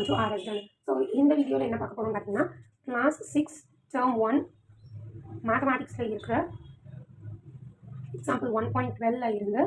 Welcome to RS Journey. So இந்த வீடியோவில் என்ன பார்க்க போகிறோம் பார்த்தீங்கன்னா கிளாஸ் 6 டேர்ம் 1 மேத்தமேட்டிக்ஸில் இருக்கிற எக்ஸாம்பிள் 1.12ல் இருந்து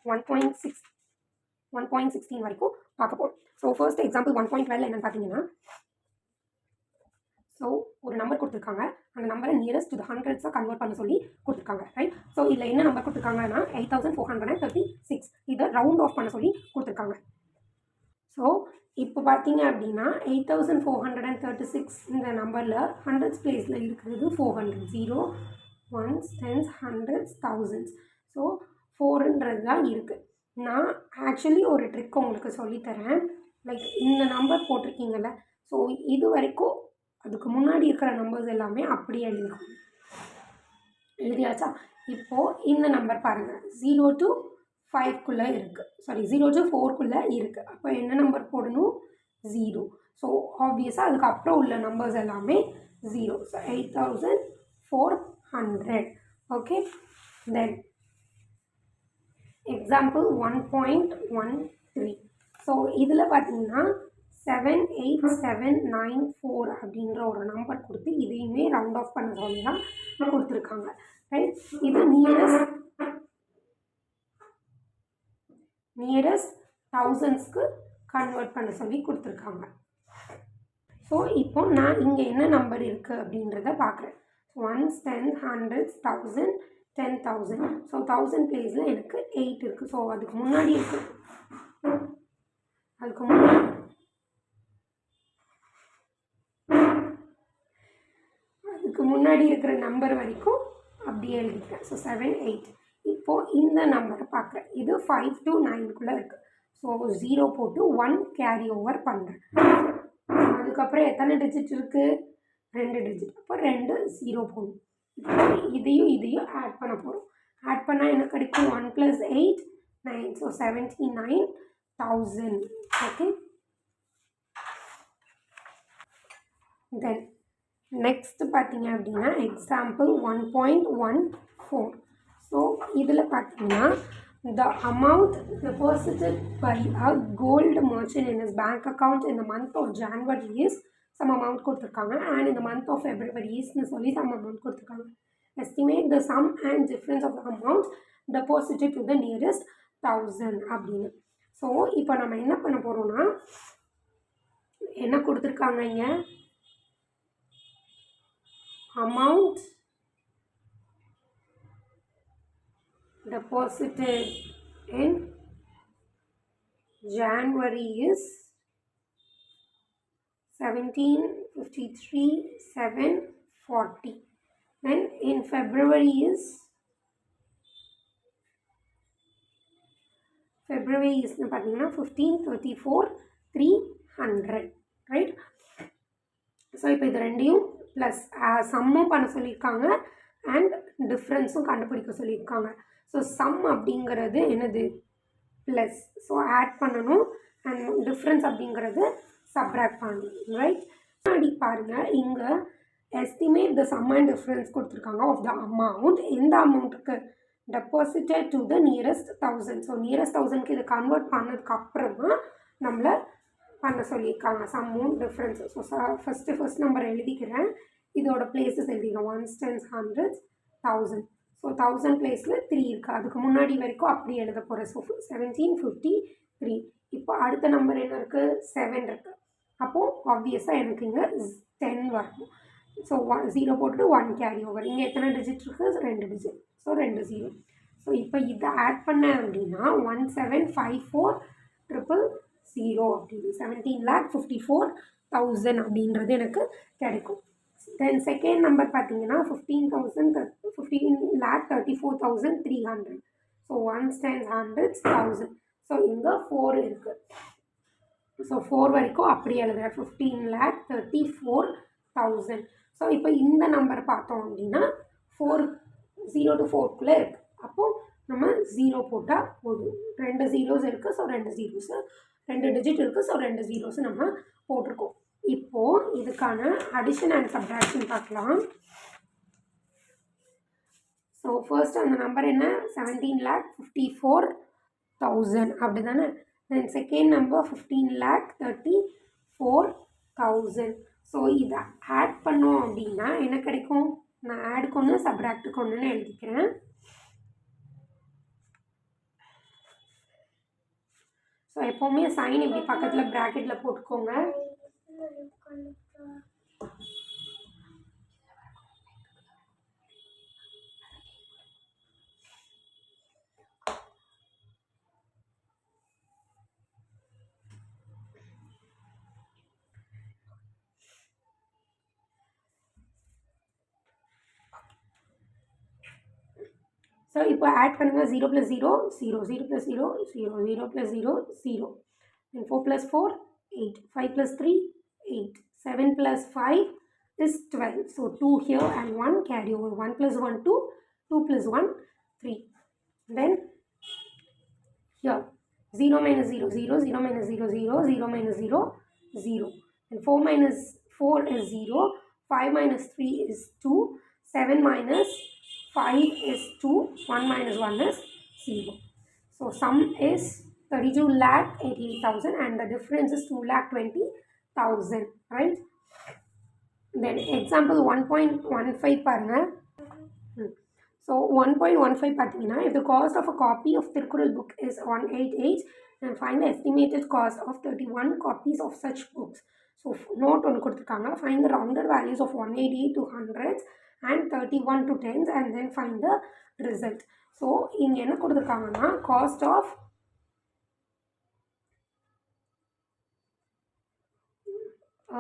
1.16 வரைக்கும் பார்க்க போகிறோம். ஸோ ஃபர்ஸ்ட் எக்ஸாம்பிள் 1.12 என்னென்னு பார்த்தீங்கன்னா, ஸோ ஒரு நம்பர் கொடுத்துருக்காங்க, அந்த நம்பரை நியரஸ்ட் டு த ஹண்ட்ரட்ஸாக கன்வெர்ட் பண்ண சொல்லி கொடுத்துருக்காங்க, ரைட்? ஸோ இதில் என்ன நம்பர் கொடுத்துருக்காங்கன்னா 8436, இதை ரவுண்ட் ஆஃப் பண்ண சொல்லி கொடுத்துருக்காங்க. ஸோ இப்போ பார்த்தீங்க அப்படின்னா 8436 இந்த நம்பரில் ஹண்ட்ரட்ஸ் பிளேஸில் இருக்கிறது 400, 0, 1s, 10s, 100s, 1000s. So 400 தான் இருக்குது. நான் ஆக்சுவலி ஒரு ட்ரிக் உங்களுக்கு சொல்லித்தரேன். லைக் இந்த நம்பர் போட்டிருக்கீங்கல்ல, ஸோ இது வரைக்கும் அதுக்கு முன்னாடி இருக்கிற நம்பர்ஸ் எல்லாமே அப்படியே எழுதியாச்சா? இப்போது இந்த நம்பர் பாருங்கள், 0 to 5க்குள்ளே இருக்குது, சாரி 0 to 4க்குள்ளே இருக்குது. அப்போ என்ன நம்பர் போடணும்? 0. ஸோ ஆப்வியஸாக அதுக்கப்புறம் உள்ள நம்பர்ஸ் எல்லாமே 0. So 8400. Okay, then example 1.13. So இதில் பார்த்தீங்கன்னா 78794 அப்படின்ற ஒரு நம்பர் கொடுத்து இதையுமே ரவுண்ட் ஆஃப் பண்ண சொல்லி தான் கொடுத்துருக்காங்க, ரைட்? இது நியரஸ்ட் தௌசண்ட்ஸ்க்கு கன்வெர்ட் பண்ண சொல்லி கொடுத்துருக்காங்க. ஸோ இப்போ நான் இங்கே என்ன நம்பர் இருக்குது அப்படின்றத பார்க்குறேன். 1s, 10s, 100s, 1000, 10,000. ஸோ 1000 பிளேஸில் எனக்கு 8 இருக்குது. ஸோ அதுக்கு முன்னாடி இருக்கிற நம்பர் வரைக்கும் அப்படியே எழுதிக்கிறேன். ஸோ 7, 8. இப்போது இந்த நம்பரை பார்க்குறேன், இது 5 to 9க்குள்ளே இருக்குது. ஸோ 0 போட்டு 1 கேரி ஓவர் பண்ணுறேன். அதுக்கப்புறம் எத்தனை டிஜிட் இருக்குது? 2 டிஜிட். அப்போ 2 0 போடணும். இதையும் ஆட் பண்ண போகிறோம். ஆட் பண்ணால் என்ன கிடைக்கும்? 1 + 8, 9. ஸோ 79,000. ஓகே, தென் நெக்ஸ்ட் பார்த்தீங்க அப்படின்னா எக்ஸாம்பிள் 1.14. ஸோ இதில் பார்த்தீங்கன்னா the amount deposited by a gold merchant in his bank account in the month of January is some amount கொடுத்துருக்காங்க, and in the month of February isன்னு சொல்லி some amount கொடுத்துருக்காங்க. Estimate the sum and difference of the amount deposited to the nearest 1000 அப்படின்னு. So இப்போ நம்ம என்ன பண்ண போகிறோம்னா, என்ன கொடுத்துருக்காங்க இங்கே? amount deposited in January is 1753,740. Then in February is பார்த்தீங்கன்னா 1534,300, ரைட்? ஸோ இப்போ இது ரெண்டையும் ப்ளஸ் சம்மும் பண்ண சொல்லியிருக்காங்க அண்ட் டிஃப்ரென்ஸும் கண்டுபிடிக்க சொல்லியிருக்காங்க. ஸோ சம் அப்படிங்கிறது என்னது? ப்ளஸ். ஸோ ஆட் பண்ணணும், அண்ட் டிஃப்ரென்ஸ் அப்படிங்கிறது சப்ராக்ட் பண்ணணும், ரைட்? முன்னாடி பாருங்கள், இங்கே estimate the sum and difference கொடுத்துருக்காங்க ஆஃப் த அமௌண்ட். எந்த அமௌண்ட்டுக்கு? Deposited to the nearest 1000. So nearest 1000க்கு இதை கன்வெர்ட் பண்ணதுக்கு அப்புறமா நம்மளை பண்ண சொல்லியிருக்காங்க சம்மும் டிஃப்ரென்ஸு. ஸோ ஃபஸ்ட் நம்பர் எழுதிக்கிறேன், இதோட பிளேஸஸ் எழுதிக்கிறேன். 1s, 10s, 100s, 1000. ஸோ 1000 பிளேஸில் 3 இருக்குது. அதுக்கு முன்னாடி வரைக்கும் அப்படி எழுத போகிறேன். ஸோ 1753. இப்போ அடுத்த நம்பர் என்ன இருக்குது? 7 இருக்குது. அப்போது ஆப்வியஸாக எனக்கு இங்கே 10 வரணும். ஸோ 0 போட்டுட்டு 1 கேரி ஓவர். இங்கே எத்தனை டிஜிட் இருக்குது? 2 டிஜிட். ஸோ 2 0. ஸோ இப்போ இதை ஆட் பண்ணேன் அப்படின்னா 1754,000 அப்படின்னு 17,54,000 அப்படின்றது எனக்கு கிடைக்கும். தென் செகண்ட் நம்பர் பார்த்தீங்கன்னா 15,34,300. So 1s, 10s, 100s, 1000. So இங்கே 4 இருக்குது. ஸோ 4 வரைக்கும் அப்படி எழுதுகிறேன். 15,34,000. ஸோ இப்போ இந்த நம்பர் பார்த்தோம் அப்படின்னா 0 to 4க்குள்ளே இருக்குது. அப்போது நம்ம 0 போட்டால் போதும். 2 zeros இருக்குது. ஸோ 2 zeros, 2 டிஜிட் இருக்குது. ஸோ 2 zeros நம்ம போட்டிருக்கோம். இப்போது இதுக்கான அடிஷன் அண்ட் சப்ட்ராக்ஷன் பார்க்கலாம். ஸோ ஃபர்ஸ்ட் அந்த நம்பர் என்ன? 17,54,000 அப்படி தானே? Then second number 15,34,000. ஸோ இதை ஆட் பண்ணோம் அப்படின்னா என்ன கிடைக்கும்? நான் ஆடுக்கு ஒன்று சப்ராக்டுக்கு ஒன்றுன்னு எழுதிக்கிறேன். ஸோ எப்போவுமே சைன் இப்படி பக்கத்தில் ப்ராக்கெட்டில் போட்டுக்கோங்க. ஸோ இப்போ ஆட் பண்ணுங்கள். 0 + 0 0, 0 + 0 0, 0 + 0 0, and 4 + 4 8, 5 + 3 8, 7 + 5 is 12. So 2 here and 1 carry over. 1 + 1 2, 2 + 1 3. Then here 0 - 0 0, 0 - 0 0, 0 - 0 0, and 4 - 4 is 0, 5 - 3 is 2, 7 - 5 is 2, 1 - 1 is 0. So sum is 32,88,000 and the difference is 2,20,000, right? Then example 1.15 பாருங்க. So 1.15 பார்த்தீங்கன்னா, if the cost of a copy of Thirukkural book is 188, then find the estimated cost of 31 copies of such books. So note ஒன்று கொடுத்துருக்காங்க. Find the rounded values of 188 to hundreds and 31 to tens and then find the result. So இங்கே என்ன கொடுத்துருக்காங்கன்னா, cost of a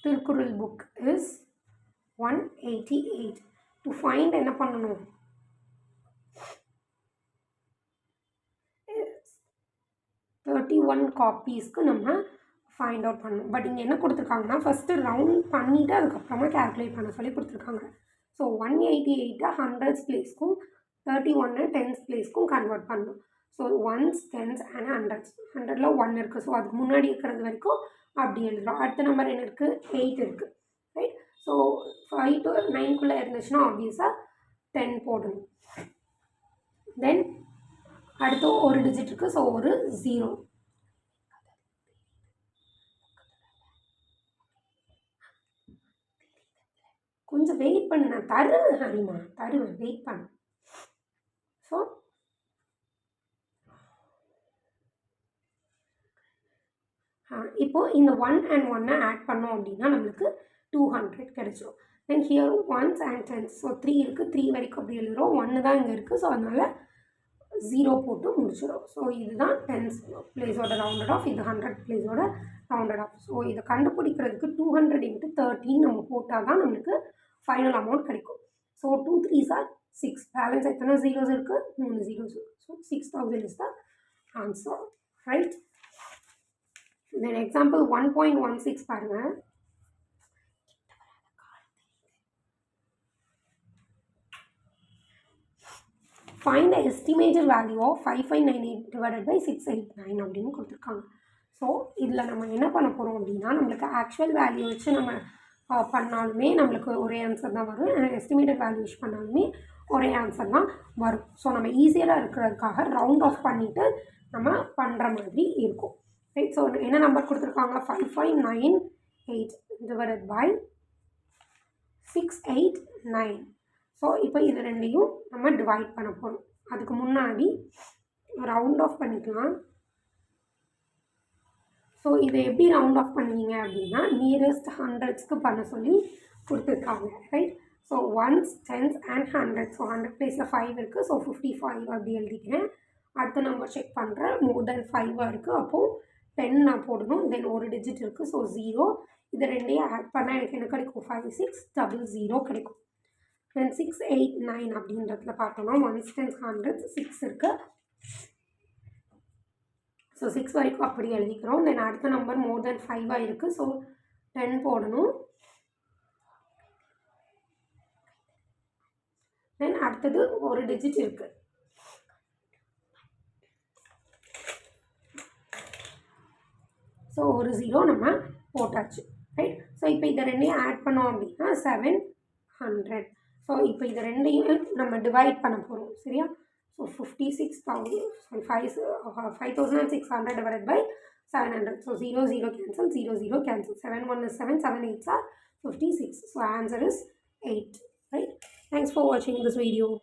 Thirukkural book is 188. To find என்ன பண்ணணும்? 31 காப்பீஸ்க்கு நம்ம find out பண்ணணும். But இங்கே என்ன கொடுத்துருக்காங்கன்னா, ஃபஸ்ட்டு ரவுண்ட் பண்ணிவிட்டு அதுக்கப்புறமா கேல்குலேட் பண்ண சொல்லி கொடுத்துருக்காங்க. ஸோ 188 ஹண்ட்ரட்ஸ் பிளேஸ்க்கும் 31 டென்ஸ் பிளேஸ்க்கும் கன்வெர்ட் பண்ணணும். So ones, tens and hundreds. 100ல் 1 இருக்குது. ஸோ அதுக்கு முன்னாடி இருக்கிறது வரைக்கும் அப்படி எழுதுகிறோம். அடுத்த நம்பர் என்ன இருக்குது? 8 இருக்குது, ரைட்? ஸோ 5 to 9 இருந்துச்சுன்னா ஆப்வியஸாக 10 போடணும். தென் அடுத்து ஒரு டிஜிட் இருக்குது. ஸோ ஒரு 0. கொஞ்சம் வெயிட் பண்ணு, நான் தருவேன் ஹரிமா, தருவேன், வெயிட் பண்ணு. ஸோ இப்போது இந்த 1 and 1 ஆட் பண்ணோம் அப்படின்னா நம்மளுக்கு 200 கிடைச்சிடும். Then here ones and tens. So 3 இருக்குது, 3 வரைக்கும் அப்படி எழுதுகிறோம். 1 தான் இங்கே இருக்குது. ஸோ அதனால் 0 போட்டு முடிச்சிடும். ஸோ இதுதான் டென்ஸ் பிளேஸோட ரவுண்டட் ஆஃப், இது 100 பிளேஸோட ரவுண்டட் ஆஃப். ஸோ இதை கண்டுபிடிக்கிறதுக்கு 200 × 13 நம்ம போட்டால் தான் நம்மளுக்கு ஃபைனல் அமௌண்ட் கிடைக்கும். So 2 3s are 6. பேலன்ஸ் எத்தனை ஜீரோஸ் இருக்குது? 3 ஜீரோஸ் இருக்குது. So 6000 is the answer, right? Then example 1.16 பாருங்கள். Find the estimated value of 5598 divided by 689 அப்படின்னு கொடுத்துருக்காங்க. ஸோ இதில் நம்ம என்ன பண்ண போகிறோம் அப்படின்னா, நம்மளுக்கு ஆக்சுவல் வேல்யூ வச்சு நம்ம பண்ணாலுமே நம்மளுக்கு ஒரே ஆன்சர் தான் வரும். எஸ்டிமேட்டட் வேல்யூ யூஸ் பண்ணாலுமே ஒரே ஆன்சர் தான் வரும். ஸோ நம்ம ஈஸியாக இருக்கிறதுக்காக ரவுண்ட் ஆஃப் பண்ணிவிட்டு நம்ம பண்ணுற மாதிரி இருக்கும், ரைட்? ஸோ என்ன நம்பர் கொடுத்துருக்காங்க? 5598 divided by 689. ஸோ இப்போ இது ரெண்டையும் நம்ம டிவைட் பண்ண போகிறோம். அதுக்கு முன்னாடி ரவுண்ட் ஆஃப் பண்ணிக்கலாம். ஸோ இதை எப்படி ரவுண்ட் ஆஃப் பண்ணுவீங்க அப்படின்னா, நியரஸ்ட் ஹண்ட்ரட்ஸ்க்கு பண்ண சொல்லி கொடுத்துருக்காங்க, right? So ones, tens and hundred. So 100 பிளேஸில் 5 இருக்குது. ஸோ 55 அப்படி எழுதிக்கிறேன். அடுத்த நம்பர் செக் பண்ணுறேன். மோர் தென் 5 இருக்குது. அப்போது 10 நான் போடணும். தென் ஒரு டிஜிட் இருக்குது. ஸோ 0. இது ரெண்டையும் ஆட் பண்ணால் எனக்கு என்ன கிடைக்கும்? 5600 கிடைக்கும். தென் 689 அப்படின்றதுல பார்த்தோன்னா ஒன்ஸ், டென்ஸ், ஹண்ட்ரட்ஸ் 6 இருக்குது. ஸோ 6 வரைக்கும் அப்படி எழுதிக்கிறோம். தென் அடுத்த நம்பர் மோர் தென் 5 இருக்குது. ஸோ 10 போடணும். தென் அடுத்தது ஒரு டிஜிட் இருக்குது. ஸோ ஒரு 0 நம்ம போட்டாச்சு, ரைட்? ஸோ இப்போ இதை ரெண்டையும் ஆட் பண்ணோம் அப்படின்னா 700. ஸோ இப்போ இதை ரெண்டையும் நம்ம டிவைட் பண்ண போகிறோம், சரியா? So 56,000, sorry, 5,600 divided by 700. So 0, 0 cancel, 0, 0 cancel. 7, 1 is 7, 7 8s are 56. So answer is 8, right? Thanks for watching this video.